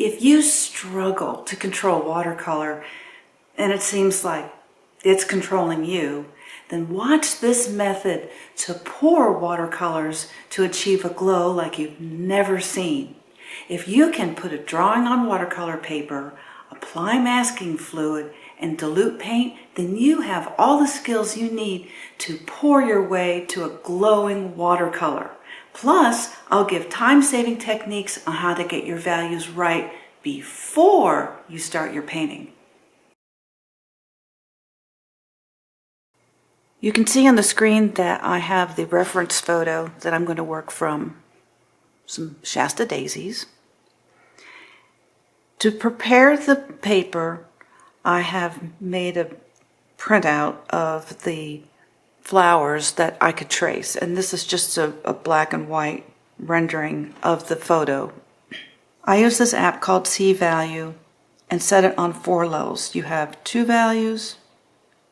If you struggle to control watercolor and it seems like it's controlling you, then watch this method to pour watercolors to achieve a glow like you've never seen. If you can put a drawing on watercolor paper, apply masking fluid, and dilute paint, then you have all the skills you need to pour your way to a glowing watercolor. Plus, I'll give time-saving techniques on how to get your values right before you start your painting. You can see on the screen that I have the reference photo that I'm going to work from, some Shasta daisies. To prepare the paper, I have made a printout of the flowers that I could trace, and this is just a black and white rendering of the photo. I use this app called C Value and set it on 4 levels. You have 2 values,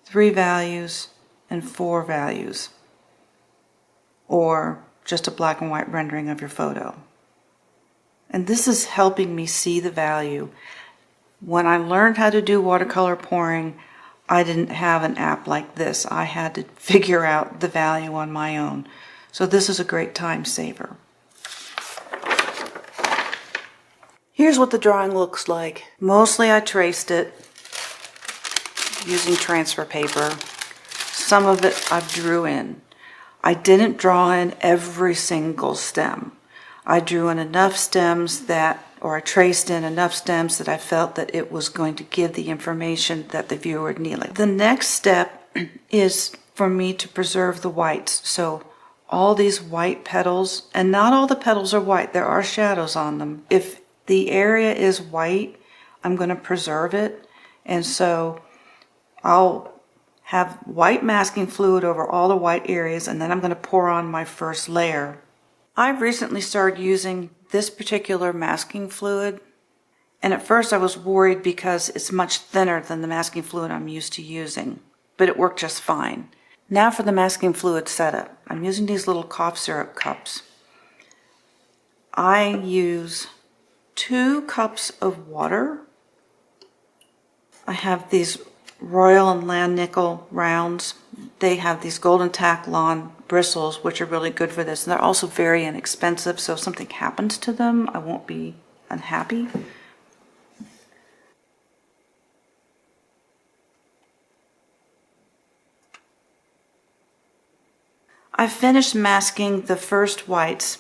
3 values, and 4 values, or just a black and white rendering of your photo. And this is helping me see the value. When I learned how to do watercolor pouring, I didn't have an app like this. I had to figure out the value on my own. So this is a great time saver. Here's what the drawing looks like. Mostly I traced it using transfer paper. Some of it I drew in. I didn't draw in every single stem. I drew in enough stems that, or I traced in enough stems that I felt that it was going to give the information that the viewer would need. The next step is for me to preserve the whites. So all these white petals, and not all the petals are white, there are shadows on them. If the area is white, I'm going to preserve it, and so I'll have white masking fluid over all the white areas, and then I'm going to pour on my first layer. I've recently started using this particular masking fluid, and at first I was worried because it's much thinner than the masking fluid I'm used to using, but it worked just fine. Now for the masking fluid setup. I'm using these little cough syrup cups. I use 2 cups of water. I have these Royal and Land Nickel rounds. They have these golden Taklon bristles, which are really good for this, and they're also very inexpensive, so if something happens to them, I won't be unhappy. I've finished masking the first whites.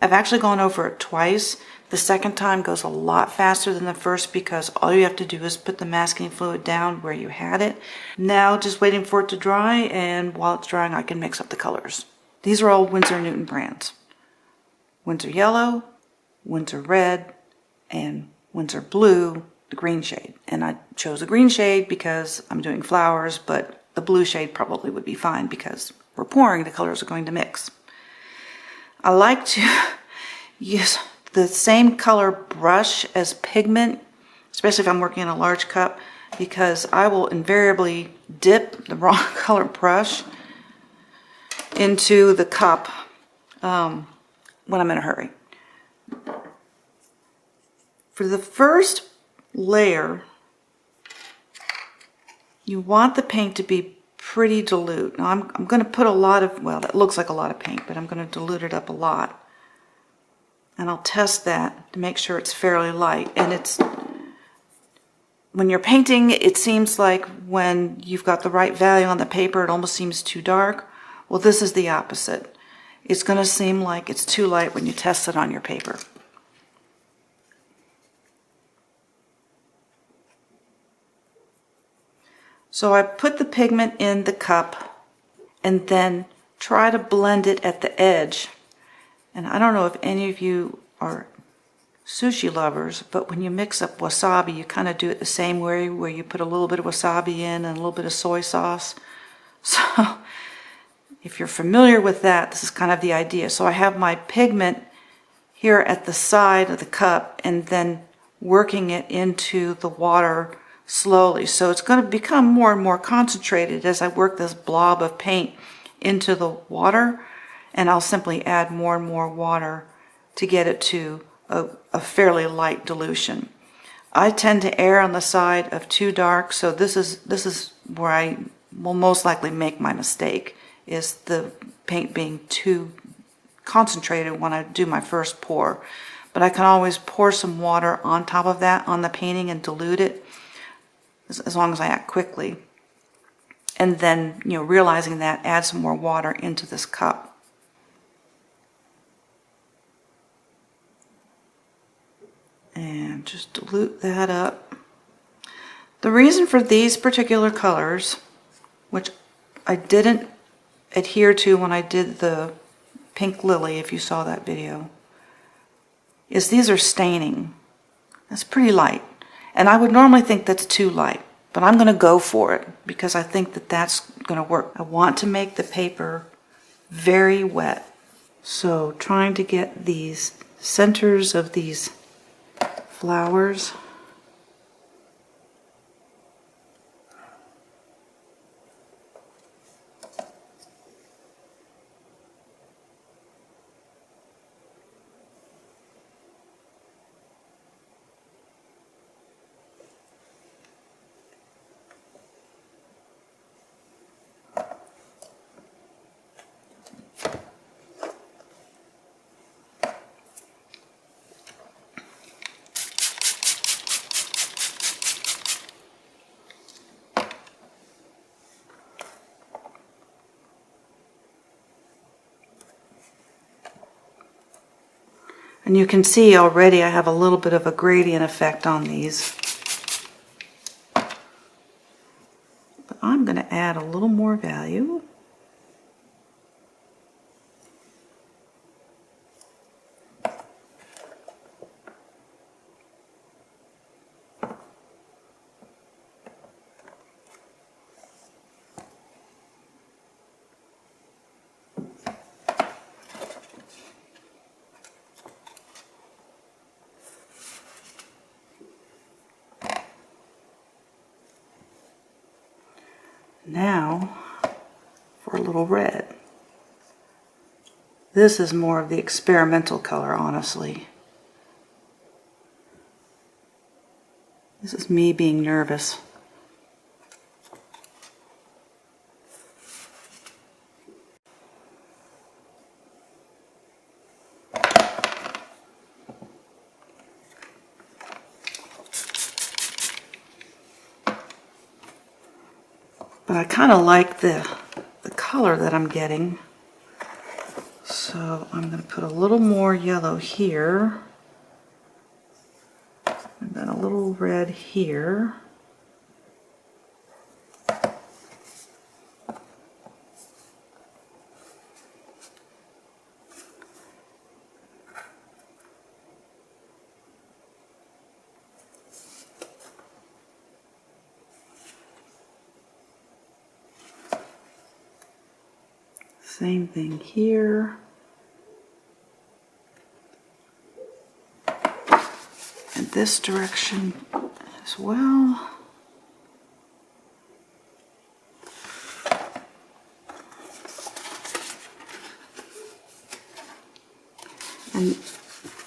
I've actually gone over it twice. The second time goes a lot faster than the first because all you have to do is put the masking fluid down where you had it. Now just waiting for it to dry, and while it's drying I can mix up the colors. These are all Winsor Newton brands. Winsor Yellow, Winsor Red, and Winsor Blue, the green shade. And I chose the green shade because I'm doing flowers, but the blue shade probably would be fine because we're pouring, the colors are going to mix. I like to use the same color brush as pigment, especially if I'm working in a large cup, because I will invariably dip the wrong color brush into the cup when I'm in a hurry. For the first layer, you want the paint to be pretty dilute. Now I'm going to put a lot of, well, that looks like a lot of paint, but I'm going to dilute it up a lot. And I'll test that to make sure it's fairly light. And it's, when you're painting, it seems like when you've got the right value on the paper, it almost seems too dark. Well, this is the opposite. It's going to seem like it's too light when you test it on your paper. So I put the pigment in the cup and then try to blend it at the edge. And I don't know if any of you are sushi lovers, but when you mix up wasabi, you kind of do it the same way, where you put a little bit of wasabi in and a little bit of soy sauce. So if you're familiar with that, this is kind of the idea. So I have my pigment here at the side of the cup and then working it into the water slowly. So it's going to become more and more concentrated as I work this blob of paint into the water, and I'll simply add more and more water to get it to a fairly light dilution. I tend to err on the side of too dark, so this is where I will most likely make my mistake, is the paint being too concentrated when I do my first pour. But I can always pour some water on top of that on the painting and dilute it, as long as I act quickly. And then, you know, realizing that, add some more water into this cup. And just dilute that up. The reason for these particular colors, which I didn't adhere to when I did the pink lily, if you saw that video, is these are staining. That's pretty light. And I would normally think that's too light, but I'm going to go for it because I think that that's going to work. I want to make the paper very wet. So trying to get these centers of these flowers. And you can see already I have a little bit of a gradient effect on these. But I'm going to add a little more value. Now for a little red. This is more of the experimental color, honestly. This is me being nervous. But I kind of like the color that I'm getting. So I'm going to put a little more yellow here. And then a little red here. Same thing here. And this direction as well. And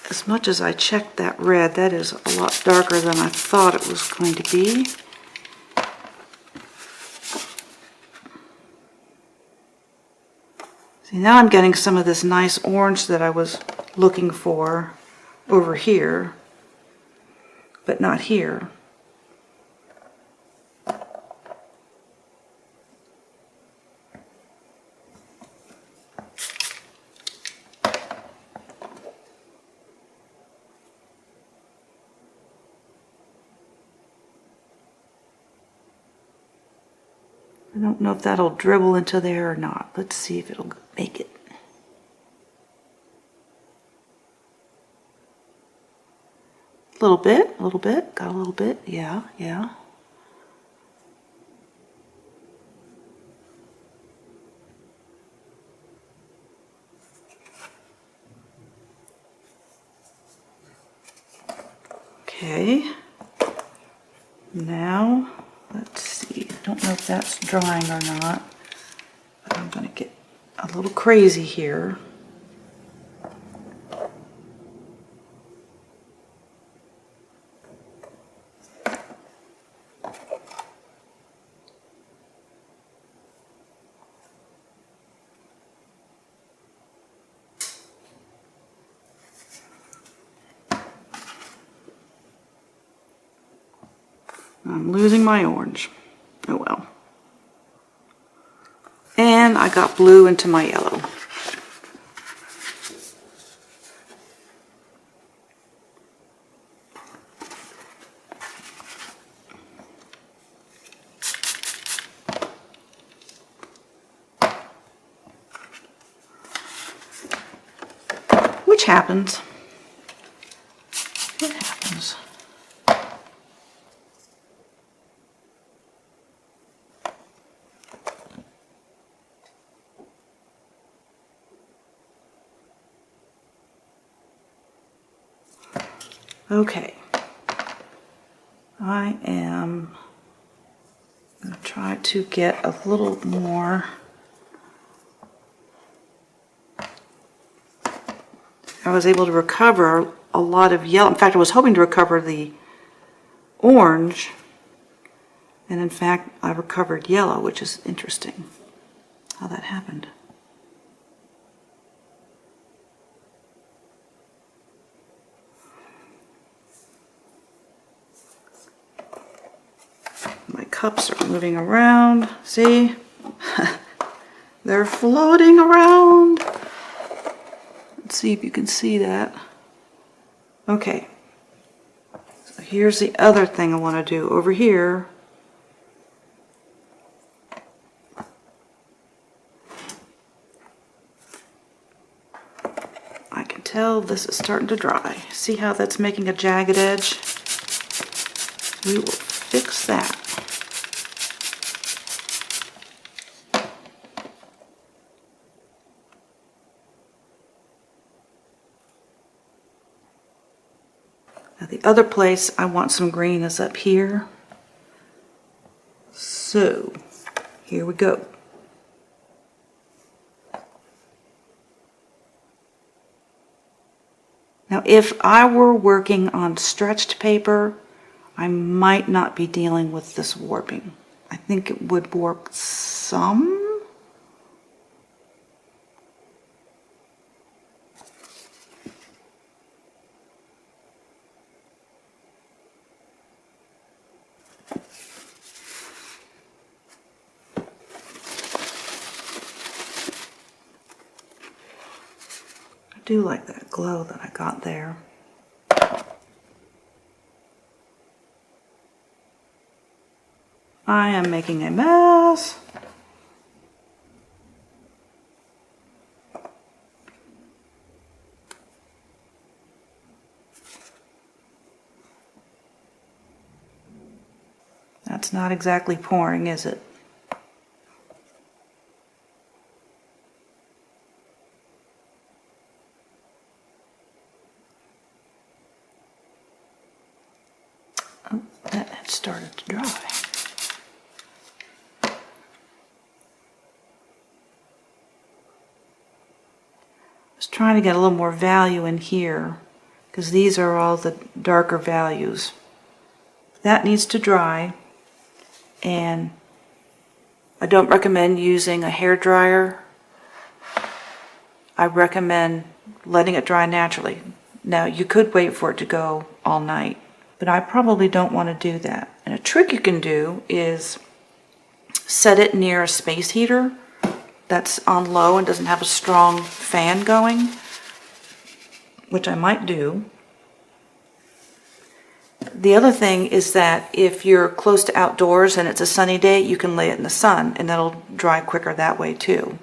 as much as I checked that red, that is a lot darker than I thought it was going to be. See, now I'm getting some of this nice orange that I was looking for over here, but not here. I don't know if that'll dribble into there or not. Let's see if it'll make it. A little bit, got a little bit, yeah. Okay, now let's see. I don't know if that's drying or not, but I'm going to get a little crazy here. I'm losing my orange. Oh well. And I got blue into my yellow. Which happens. It happens. Okay. I am going to try to get a little more. I was able to recover a lot of yellow. In fact, I was hoping to recover the orange, and in fact, I recovered yellow, which is interesting how that happened. My cups are moving around. See? They're floating around. Let's see if you can see that. Okay. So here's the other thing I want to do over here. I can tell this is starting to dry. See how that's making a jagged edge? We will fix that. Now the other place I want some green is up here. So, here we go. Now if I were working on stretched paper, I might not be dealing with this warping. I think it would warp some. I do like that glow that I got there. I am making a mess. That's not exactly pouring, is it? Oh, that had started to dry. I was trying to get a little more value in here because these are all the darker values. That needs to dry, and I don't recommend using a hair dryer. I recommend letting it dry naturally. Now you could wait for it to go all night, but I probably don't want to do that. And a trick you can do is set it near a space heater that's on low and doesn't have a strong fan going, which I might do. The other thing is that if you're close to outdoors and it's a sunny day, you can lay it in the sun and it'll dry quicker that way too.